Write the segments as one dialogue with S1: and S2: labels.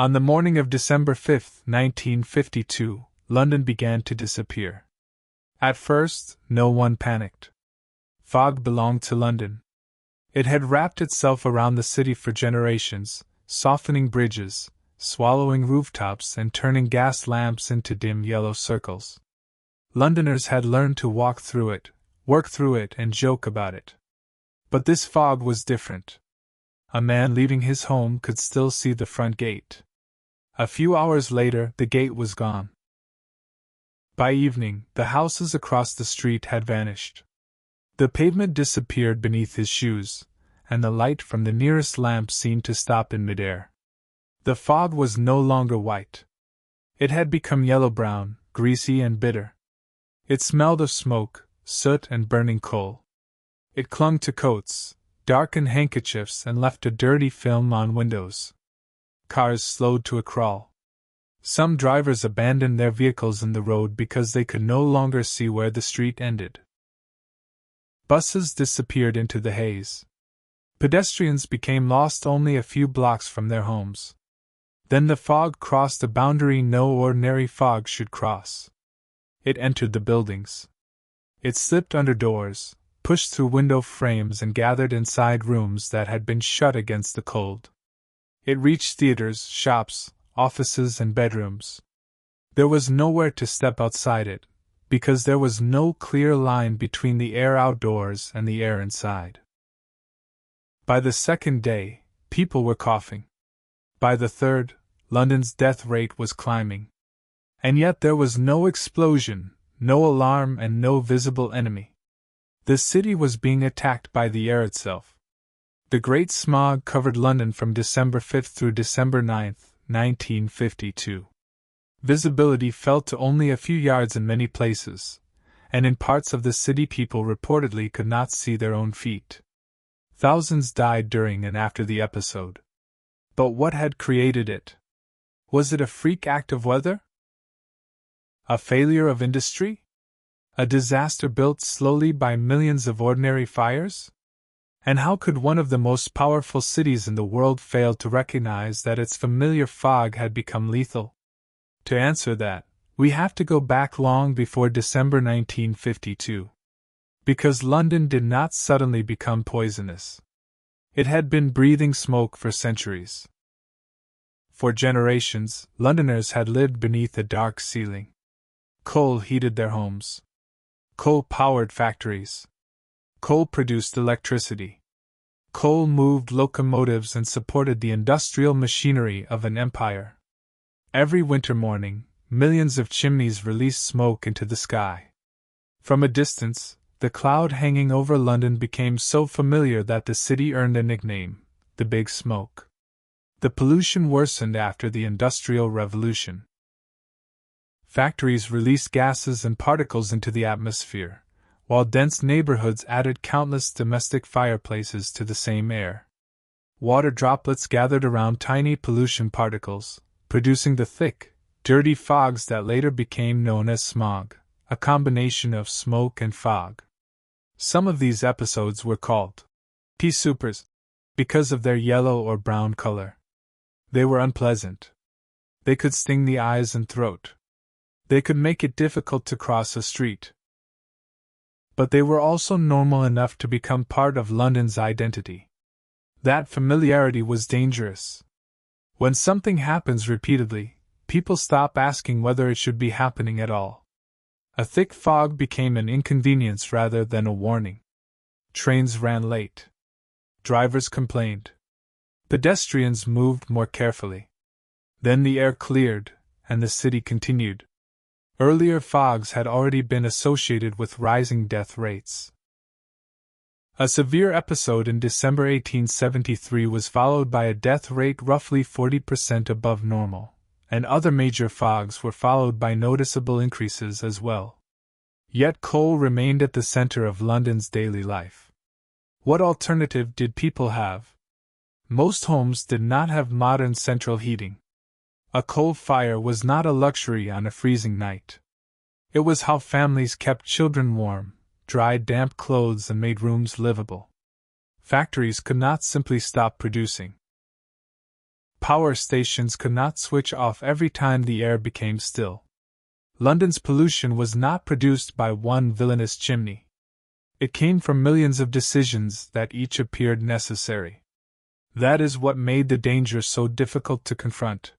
S1: On the morning of December 5, 1952, London began to disappear. At first, no one panicked. Fog belonged to London. It had wrapped itself around the city for generations, softening bridges, swallowing rooftops, and turning gas lamps into dim yellow circles. Londoners had learned to walk through it, work through it, and joke about it. But this fog was different. A man leaving his home could still see the front gate. A few hours later, the gate was gone. By evening, the houses across the street had vanished. The pavement disappeared beneath his shoes, and the light from the nearest lamp seemed to stop in midair. The fog was no longer white. It had become yellow-brown, greasy and bitter. It smelled of smoke, soot, and burning coal. It clung to coats, darkened handkerchiefs, and left a dirty film on windows. Cars slowed to a crawl. Some drivers abandoned their vehicles in the road because they could no longer see where the street ended. Buses disappeared into the haze. Pedestrians became lost only a few blocks from their homes. Then the fog crossed a boundary no ordinary fog should cross. It entered the buildings. It slipped under doors, pushed through window frames, and gathered inside rooms that had been shut against the cold. It reached theaters, shops, offices, and bedrooms. There was nowhere to step outside it, because there was no clear line between the air outdoors and the air inside. By the second day, people were coughing. By the third, London's death rate was climbing. And yet there was no explosion, no alarm, and no visible enemy. The city was being attacked by the air itself. The Great Smog covered London from December 5 through December 9, 1952. Visibility fell to only a few yards in many places, and in parts of the city people reportedly could not see their own feet. Thousands died during and after the episode. But what had created it? Was it a freak act of weather? A failure of industry? A disaster built slowly by millions of ordinary fires? And how could one of the most powerful cities in the world fail to recognize that its familiar fog had become lethal? To answer that, we have to go back long before December 1952. Because London did not suddenly become poisonous. It had been breathing smoke for centuries. For generations, Londoners had lived beneath a dark ceiling. Coal heated their homes. Coal powered factories. Coal produced electricity. Coal moved locomotives and supported the industrial machinery of an empire. Every winter morning, millions of chimneys released smoke into the sky. From a distance, the cloud hanging over London became so familiar that the city earned a nickname, the Big Smoke. The pollution worsened after the Industrial Revolution. Factories released gases and particles into the atmosphere, while dense neighborhoods added countless domestic fireplaces to the same air. Water droplets gathered around tiny pollution particles, producing the thick, dirty fogs that later became known as smog, a combination of smoke and fog. Some of these episodes were called pea soupers because of their yellow or brown color. They were unpleasant. They could sting the eyes and throat. They could make it difficult to cross a street. But they were also normal enough to become part of London's identity. That familiarity was dangerous. When something happens repeatedly, people stop asking whether it should be happening at all. A thick fog became an inconvenience rather than a warning. Trains ran late. Drivers complained. Pedestrians moved more carefully. Then the air cleared, and the city continued. Earlier fogs had already been associated with rising death rates. A severe episode in December 1873 was followed by a death rate roughly 40% above normal, and other major fogs were followed by noticeable increases as well. Yet coal remained at the center of London's daily life. What alternative did people have? Most homes did not have modern central heating. A coal fire was not a luxury on a freezing night. It was how families kept children warm, dried damp clothes, and made rooms livable. Factories could not simply stop producing. Power stations could not switch off every time the air became still. London's pollution was not produced by one villainous chimney. It came from millions of decisions that each appeared necessary. That is what made the danger so difficult to confront.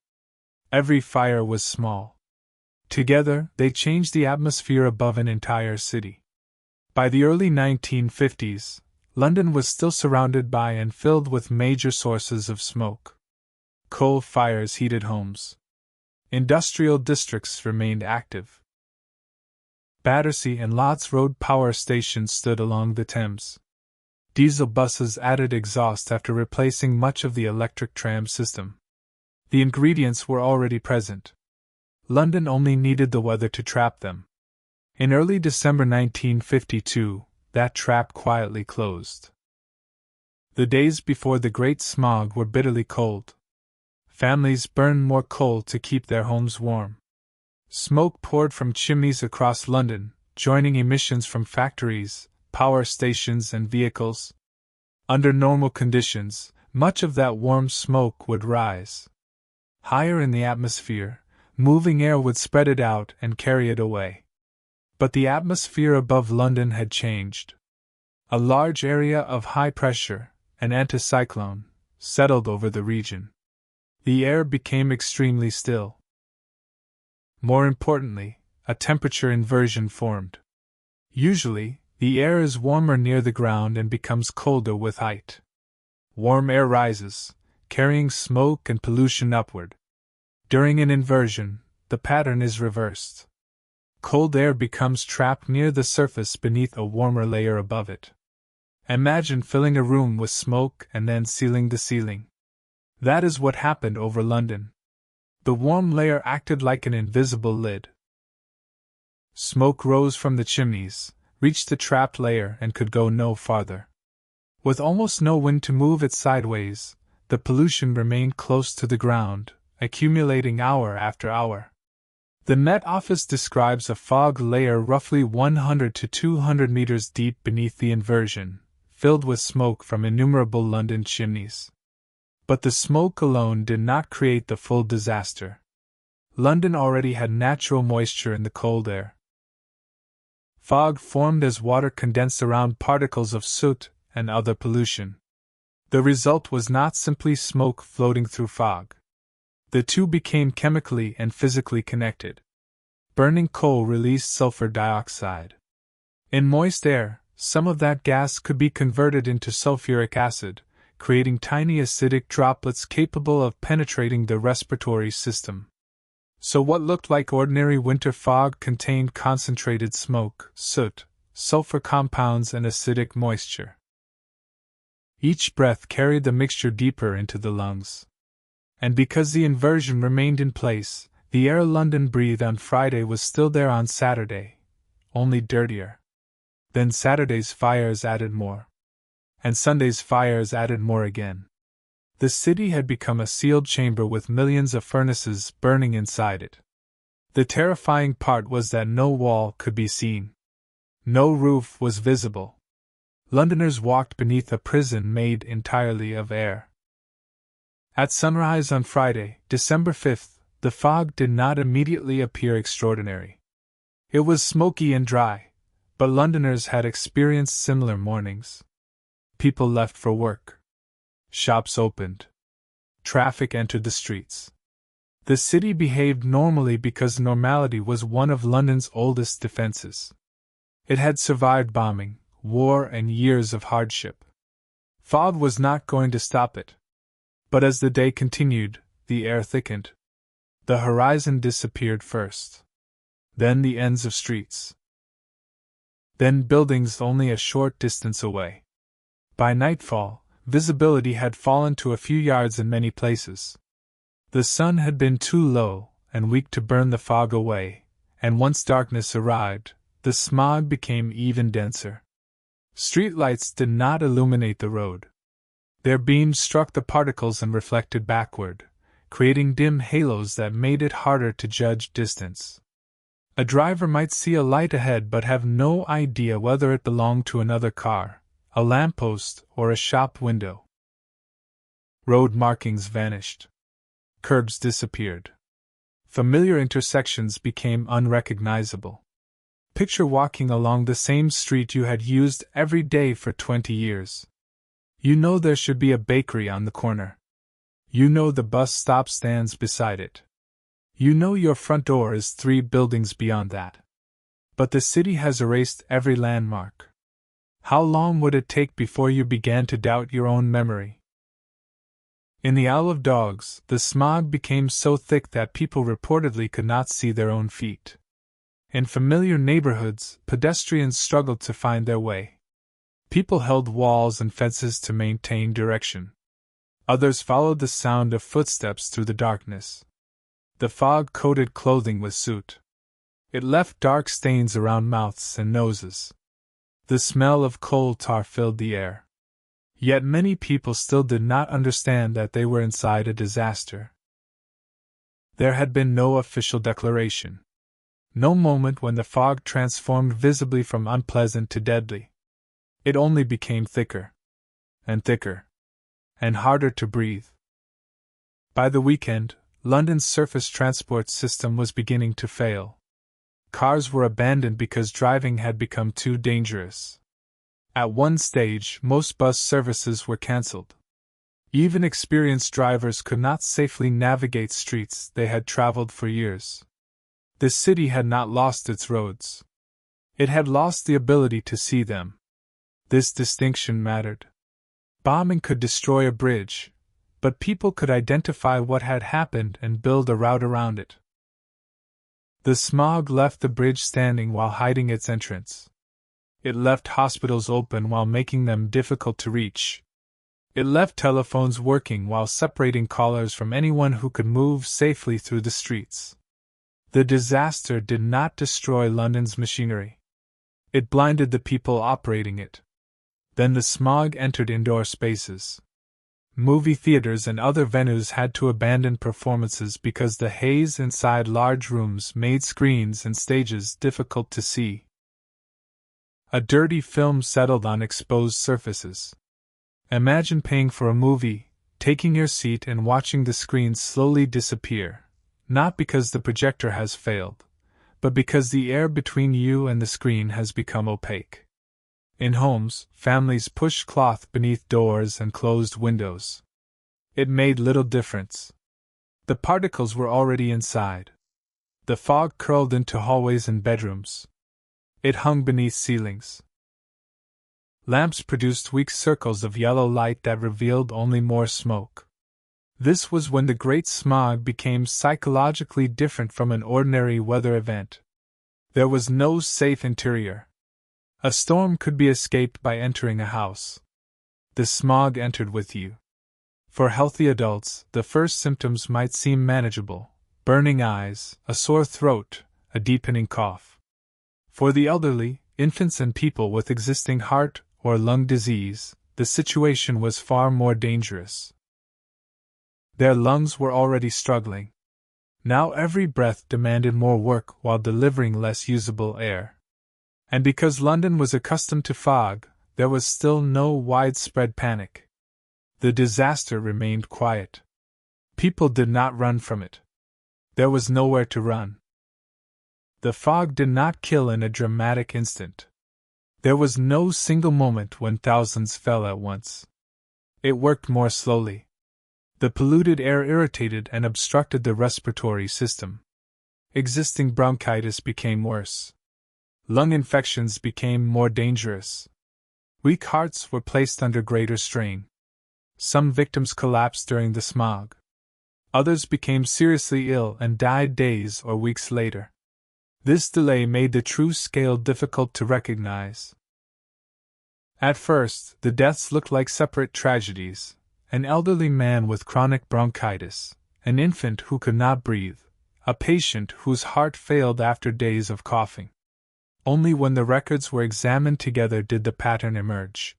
S1: Every fire was small. Together, they changed the atmosphere above an entire city. By the early 1950s, London was still surrounded by and filled with major sources of smoke. Coal fires heated homes. Industrial districts remained active. Battersea and Lots Road power stations stood along the Thames. Diesel buses added exhaust after replacing much of the electric tram system. The ingredients were already present. London only needed the weather to trap them. In early December 1952, that trap quietly closed. The days before the Great Smog were bitterly cold. Families burned more coal to keep their homes warm. Smoke poured from chimneys across London, joining emissions from factories, power stations, and vehicles. Under normal conditions, much of that warm smoke would rise. Higher in the atmosphere, moving air would spread it out and carry it away. But the atmosphere above London had changed. A large area of high pressure, an anticyclone, settled over the region. The air became extremely still. More importantly, a temperature inversion formed. Usually, the air is warmer near the ground and becomes colder with height. Warm air rises, carrying smoke and pollution upward. During an inversion, the pattern is reversed. Cold air becomes trapped near the surface beneath a warmer layer above it. Imagine filling a room with smoke and then sealing the ceiling. That is what happened over London. The warm layer acted like an invisible lid. Smoke rose from the chimneys, reached the trapped layer, and could go no farther. With almost no wind to move it sideways, the pollution remained close to the ground, accumulating hour after hour. The Met Office describes a fog layer roughly 100 to 200 meters deep beneath the inversion, filled with smoke from innumerable London chimneys. But the smoke alone did not create the full disaster. London already had natural moisture in the cold air. Fog formed as water condensed around particles of soot and other pollution. The result was not simply smoke floating through fog. The two became chemically and physically connected. Burning coal released sulfur dioxide. In moist air, some of that gas could be converted into sulfuric acid, creating tiny acidic droplets capable of penetrating the respiratory system. So what looked like ordinary winter fog contained concentrated smoke, soot, sulfur compounds, and acidic moisture. Each breath carried the mixture deeper into the lungs. And because the inversion remained in place, the air London breathed on Friday was still there on Saturday, only dirtier. Then Saturday's fires added more. And Sunday's fires added more again. The city had become a sealed chamber with millions of furnaces burning inside it. The terrifying part was that no wall could be seen. No roof was visible. Londoners walked beneath a prison made entirely of air. At sunrise on Friday, December 5th, the fog did not immediately appear extraordinary. It was smoky and dry, but Londoners had experienced similar mornings. People left for work. Shops opened. Traffic entered the streets. The city behaved normally because normality was one of London's oldest defenses. It had survived bombing, war, and years of hardship. Fog was not going to stop it. But as the day continued, the air thickened. The horizon disappeared first. Then the ends of streets. Then buildings only a short distance away. By nightfall, visibility had fallen to a few yards in many places. The sun had been too low and weak to burn the fog away, and once darkness arrived, the smog became even denser. Streetlights did not illuminate the road. Their beams struck the particles and reflected backward, creating dim halos that made it harder to judge distance. A driver might see a light ahead but have no idea whether it belonged to another car, a lamppost, or a shop window. Road markings vanished. Curbs disappeared. Familiar intersections became unrecognizable. Picture walking along the same street you had used every day for 20 years. You know there should be a bakery on the corner. You know the bus stop stands beside it. You know your front door is 3 buildings beyond that. But the city has erased every landmark. How long would it take before you began to doubt your own memory? In the Isle of Dogs, the smog became so thick that people reportedly could not see their own feet. In familiar neighborhoods, pedestrians struggled to find their way. People held walls and fences to maintain direction. Others followed the sound of footsteps through the darkness. The fog coated clothing with soot. It left dark stains around mouths and noses. The smell of coal tar filled the air. Yet many people still did not understand that they were inside a disaster. There had been no official declaration. No moment when the fog transformed visibly from unpleasant to deadly. It only became thicker. And thicker. And harder to breathe. By the weekend, London's surface transport system was beginning to fail. Cars were abandoned because driving had become too dangerous. At one stage, most bus services were cancelled. Even experienced drivers could not safely navigate streets they had traveled for years. The city had not lost its roads. It had lost the ability to see them. This distinction mattered. Bombing could destroy a bridge, but people could identify what had happened and build a route around it. The smog left the bridge standing while hiding its entrance. It left hospitals open while making them difficult to reach. It left telephones working while separating callers from anyone who could move safely through the streets. The disaster did not destroy London's machinery. It blinded the people operating it. Then the smog entered indoor spaces. Movie theaters and other venues had to abandon performances because the haze inside large rooms made screens and stages difficult to see. A dirty film settled on exposed surfaces. Imagine paying for a movie, taking your seat and watching the screen slowly disappear, not because the projector has failed, but because the air between you and the screen has become opaque. In homes, families pushed cloth beneath doors and closed windows. It made little difference. The particles were already inside. The fog curled into hallways and bedrooms. It hung beneath ceilings. Lamps produced weak circles of yellow light that revealed only more smoke. This was when the Great Smog became psychologically different from an ordinary weather event. There was no safe interior. A storm could be escaped by entering a house. The smog entered with you. For healthy adults, the first symptoms might seem manageable: burning eyes, a sore throat, a deepening cough. For the elderly, infants and people with existing heart or lung disease, the situation was far more dangerous. Their lungs were already struggling. Now every breath demanded more work while delivering less usable air. And because London was accustomed to fog, there was still no widespread panic. The disaster remained quiet. People did not run from it. There was nowhere to run. The fog did not kill in a dramatic instant. There was no single moment when thousands fell at once. It worked more slowly. The polluted air irritated and obstructed the respiratory system. Existing bronchitis became worse. Lung infections became more dangerous. Weak hearts were placed under greater strain. Some victims collapsed during the smog. Others became seriously ill and died days or weeks later. This delay made the true scale difficult to recognize. At first, the deaths looked like separate tragedies: an elderly man with chronic bronchitis, an infant who could not breathe, a patient whose heart failed after days of coughing. Only when the records were examined together did the pattern emerge.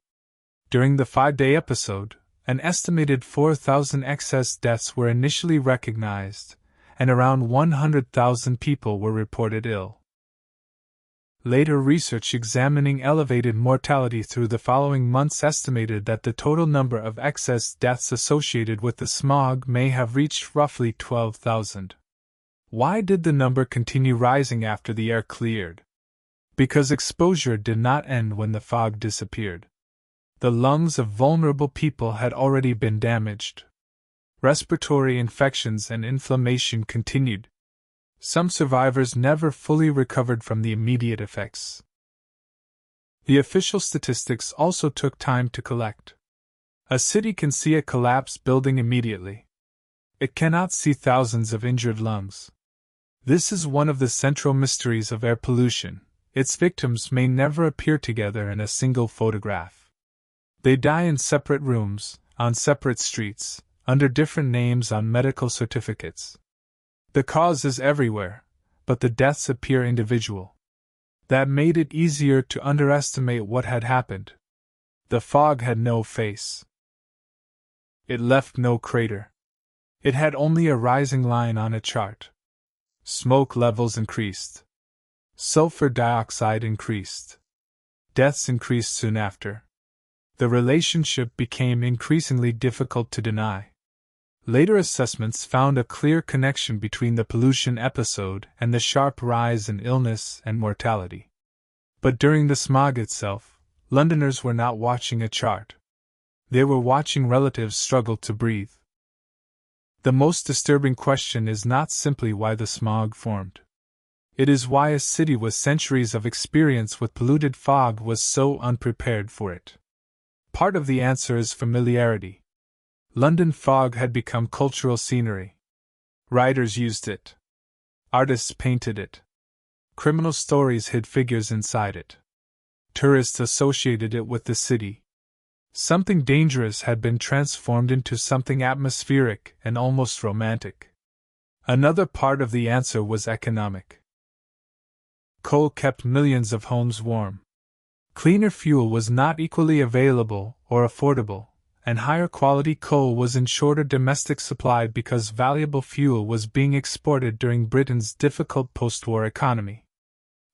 S1: During the 5-day episode, an estimated 4,000 excess deaths were initially recognized, and around 100,000 people were reported ill. Later research examining elevated mortality through the following months estimated that the total number of excess deaths associated with the smog may have reached roughly 12,000. Why did the number continue rising after the air cleared? Because exposure did not end when the fog disappeared. The lungs of vulnerable people had already been damaged. Respiratory infections and inflammation continued. Some survivors never fully recovered from the immediate effects. The official statistics also took time to collect. A city can see a collapsed building immediately. It cannot see thousands of injured lungs. This is one of the central mysteries of air pollution. Its victims may never appear together in a single photograph. They die in separate rooms, on separate streets, under different names on medical certificates. The cause is everywhere, but the deaths appear individual. That made it easier to underestimate what had happened. The fog had no face. It left no crater. It had only a rising line on a chart. Smoke levels increased. Sulfur dioxide increased. Deaths increased soon after. The relationship became increasingly difficult to deny. Later assessments found a clear connection between the pollution episode and the sharp rise in illness and mortality. But during the smog itself, Londoners were not watching a chart. They were watching relatives struggle to breathe. The most disturbing question is not simply why the smog formed. It is why a city with centuries of experience with polluted fog was so unprepared for it. Part of the answer is familiarity. London fog had become cultural scenery. Writers used it. Artists painted it. Criminal stories hid figures inside it. Tourists associated it with the city. Something dangerous had been transformed into something atmospheric and almost romantic. Another part of the answer was economic. Coal kept millions of homes warm. Cleaner fuel was not equally available or affordable, and higher quality coal was in shorter domestic supply because valuable fuel was being exported during Britain's difficult post-war economy.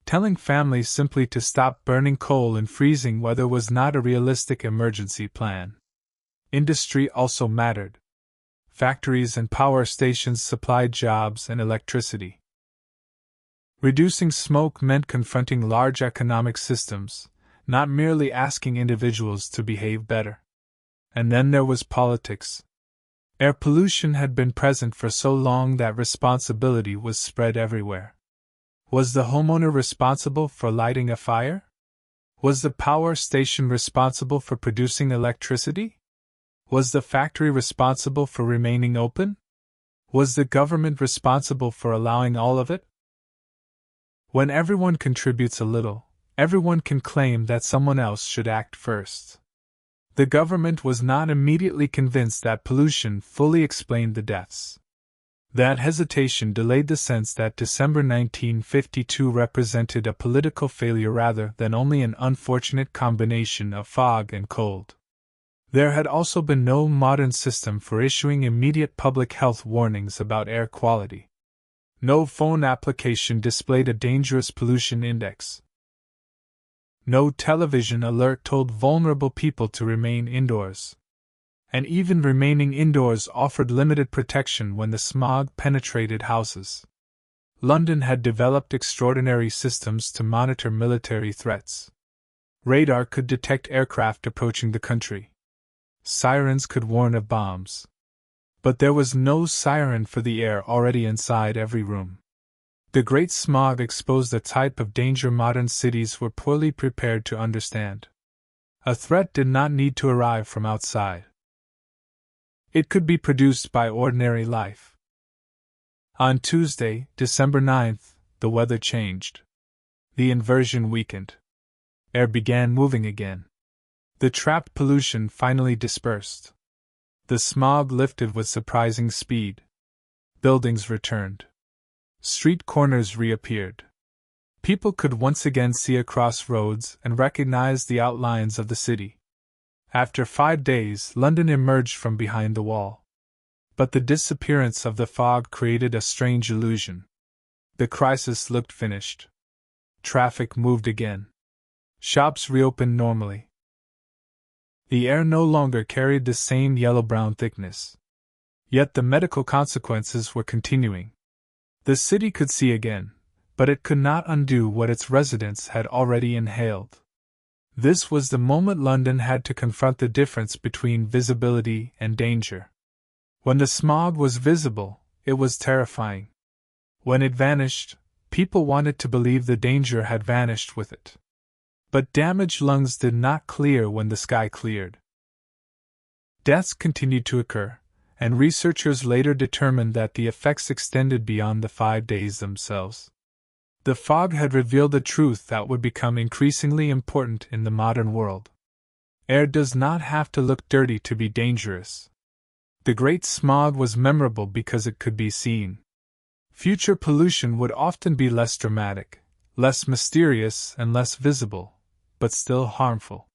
S1: Telling families simply to stop burning coal in freezing weather was not a realistic emergency plan. Industry also mattered. Factories and power stations supplied jobs and electricity. Reducing smoke meant confronting large economic systems, not merely asking individuals to behave better. And then there was politics. Air pollution had been present for so long that responsibility was spread everywhere. Was the homeowner responsible for lighting a fire? Was the power station responsible for producing electricity? Was the factory responsible for remaining open? Was the government responsible for allowing all of it? When everyone contributes a little, everyone can claim that someone else should act first. The government was not immediately convinced that pollution fully explained the deaths. That hesitation delayed the sense that December 1952 represented a political failure rather than only an unfortunate combination of fog and cold. There had also been no modern system for issuing immediate public health warnings about air quality. No phone application displayed a dangerous pollution index. No television alert told vulnerable people to remain indoors. And even remaining indoors offered limited protection when the smog penetrated houses. London had developed extraordinary systems to monitor military threats. Radar could detect aircraft approaching the country. Sirens could warn of bombs. But there was no siren for the air already inside every room. The Great Smog exposed a type of danger modern cities were poorly prepared to understand. A threat did not need to arrive from outside. It could be produced by ordinary life. On Tuesday, December 9th, the weather changed. The inversion weakened. Air began moving again. The trapped pollution finally dispersed. The smog lifted with surprising speed. Buildings returned. Street corners reappeared. People could once again see across roads and recognize the outlines of the city. After 5 days, London emerged from behind the wall. But the disappearance of the fog created a strange illusion. The crisis looked finished. Traffic moved again. Shops reopened normally. The air no longer carried the same yellow-brown thickness. Yet the medical consequences were continuing. The city could see again, but it could not undo what its residents had already inhaled. This was the moment London had to confront the difference between visibility and danger. When the smog was visible, it was terrifying. When it vanished, people wanted to believe the danger had vanished with it. But damaged lungs did not clear when the sky cleared. Deaths continued to occur, and researchers later determined that the effects extended beyond the 5 days themselves. The fog had revealed a truth that would become increasingly important in the modern world. Air does not have to look dirty to be dangerous. The Great Smog was memorable because it could be seen. Future pollution would often be less dramatic, less mysterious, and less visible, but still harmful.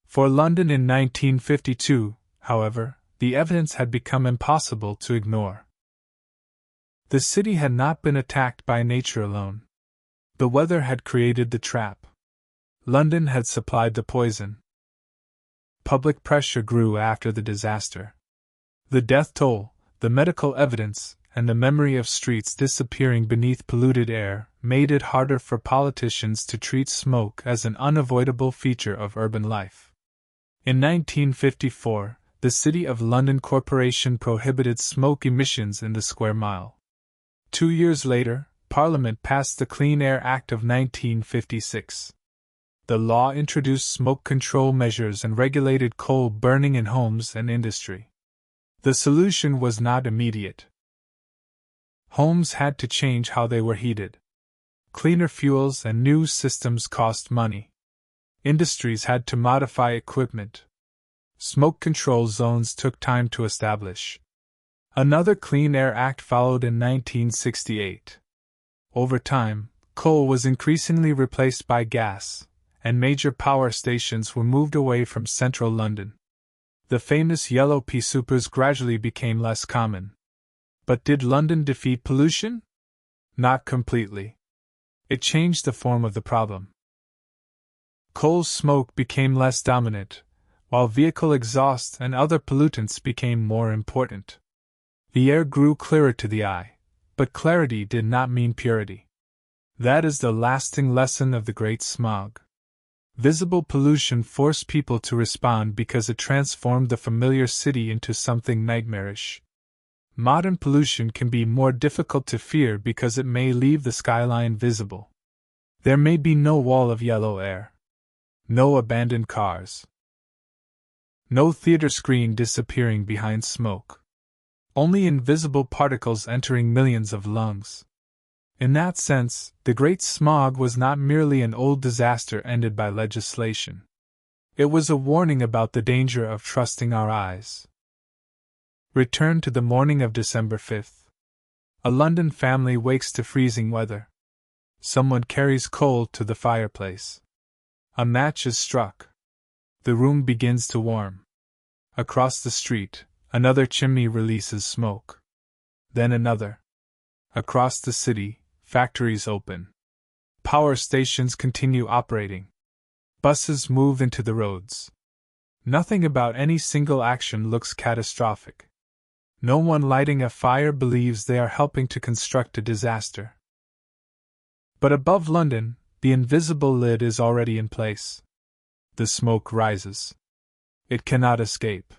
S1: For London in 1952, however, the evidence had become impossible to ignore. The city had not been attacked by nature alone. The weather had created the trap. London had supplied the poison. Public pressure grew after the disaster. The death toll, the medical evidence, and the memory of streets disappearing beneath polluted air made it harder for politicians to treat smoke as an unavoidable feature of urban life. In 1954, the City of London Corporation prohibited smoke emissions in the square mile. 2 years later, Parliament passed the Clean Air Act of 1956. The law introduced smoke control measures and regulated coal burning in homes and industry. The solution was not immediate. Homes had to change how they were heated. Cleaner fuels and new systems cost money. Industries had to modify equipment. Smoke control zones took time to establish. Another Clean Air Act followed in 1968. Over time, coal was increasingly replaced by gas, and major power stations were moved away from central London. The famous yellow pea soupers gradually became less common. But did London defeat pollution? Not completely. It changed the form of the problem. Coal smoke became less dominant, while vehicle exhaust and other pollutants became more important. The air grew clearer to the eye, but clarity did not mean purity. That is the lasting lesson of the Great Smog. Visible pollution forced people to respond because it transformed the familiar city into something nightmarish. Modern pollution can be more difficult to fear because it may leave the skyline visible. There may be no wall of yellow air. No abandoned cars. No theater screen disappearing behind smoke. Only invisible particles entering millions of lungs. In that sense, the Great Smog was not merely an old disaster ended by legislation. It was a warning about the danger of trusting our eyes. Return to the morning of December 5th. A London family wakes to freezing weather. Someone carries coal to the fireplace. A match is struck. The room begins to warm. Across the street, another chimney releases smoke. Then another. Across the city, factories open. Power stations continue operating. Buses move into the roads. Nothing about any single action looks catastrophic. No one lighting a fire believes they are helping to construct a disaster. But above London, the invisible lid is already in place. The smoke rises. It cannot escape.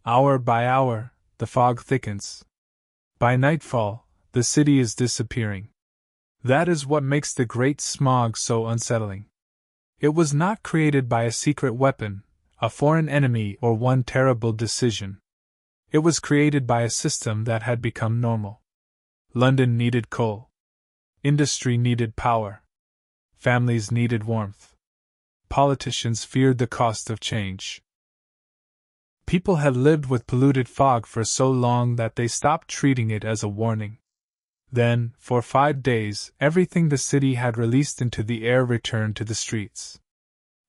S1: Hour by hour, the fog thickens. By nightfall, the city is disappearing. That is what makes the Great Smog so unsettling. It was not created by a secret weapon, a foreign enemy, or one terrible decision. It was created by a system that had become normal. London needed coal. Industry needed power. Families needed warmth. Politicians feared the cost of change. People had lived with polluted fog for so long that they stopped treating it as a warning. Then, for 5 days, everything the city had released into the air returned to the streets.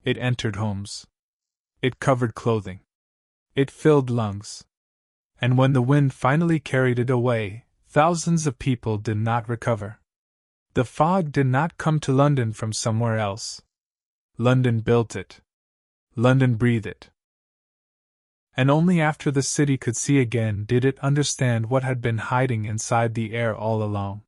S1: It entered homes. It covered clothing. It filled lungs. And when the wind finally carried it away, thousands of people did not recover. The fog did not come to London from somewhere else. London built it. London breathed it. And only after the city could see again did it understand what had been hiding inside the air all along.